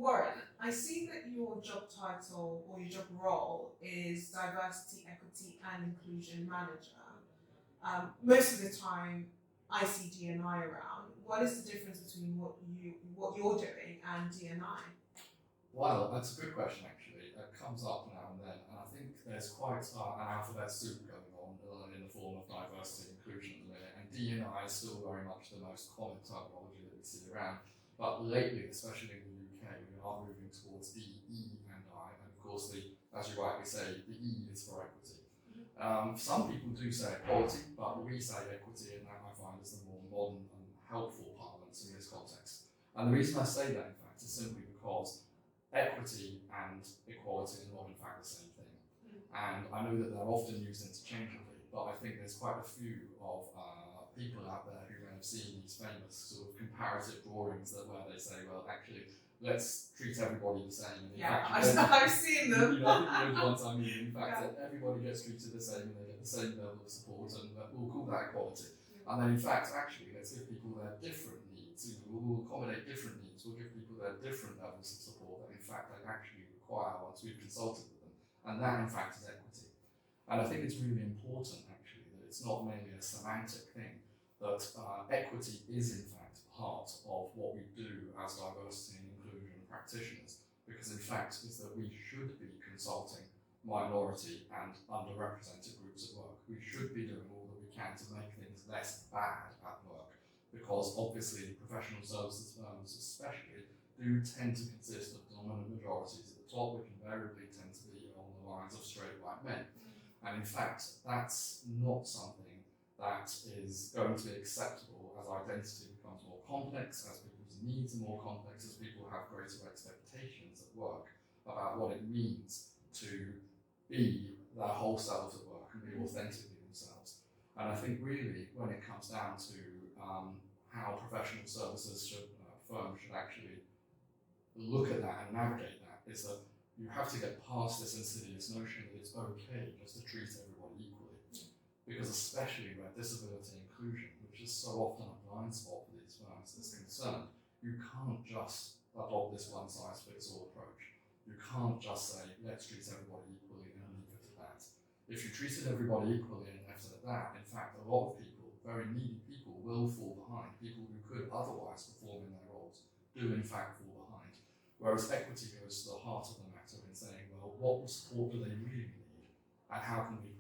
Warren, I see that your job title or your job role is Diversity, Equity and Inclusion Manager. Most of the time, I see DE&I around. What is the difference between what you're doing and DE&I? Well, that's a good question actually. It comes up now and then, and I think there's quite an alphabet soup going on in the form of diversity and inclusion at the minute, and DE&I is still very much the most common terminology that we see around. But lately, especially in the UK, we are moving towards DE&I, and of course, as you rightly say, the E is for equity. Some people do say equality, but we say equity, and that I find is the more modern and helpful parlance in this context. And the reason I say that, in fact, is simply because equity and equality are not in fact the same thing. And I know that they're often used interchangeably, but I think there's quite a few of people out there who may have seen these famous sort of comparative drawings where they say, well, actually, let's treat everybody the same. And in fact, I've seen them. You know, I think the ones I mean, in fact, that everybody gets treated the same and they get the same level of support, and we'll call that equality. And then, in fact, actually, let's give people their different needs. We'll accommodate different needs. We'll give people their different levels of support that, in fact, they actually require once we've consulted with them. And that, in fact, is equity. And I think it's really important, actually, that it's not mainly a semantic thing, that equity is, in fact, part of what we do as diversity and inclusion practitioners, because, in fact, is that we should be consulting minority and underrepresented groups at work. We should be doing all that we can to make things less bad at work, because obviously professional services firms especially do tend to consist of dominant majorities at the top, which invariably tend to be on the lines of straight white men. And in fact, that's not something that is going to be acceptable as identity becomes more complex, as people's needs are more complex, as people have greater expectations at work about what it means to be their whole selves at work and be authentically themselves. And I think really when it comes down to how professional services firms should actually look at that and navigate that, is that you have to get past this insidious notion that it's okay just to treat everybody equally. Because especially where disability inclusion, which is so often a blind spot for these firms, is concerned, you can't just adopt this one-size-fits-all approach. You can't just say, let's treat everybody equally and leave it at that. If you treated everybody equally and left it at that, in fact, a lot of people, very needy people, will fall behind. People who could otherwise perform in their roles do in fact fall behind. Whereas equity goes to the heart of the matter in saying, well, what support do they really need, and how can we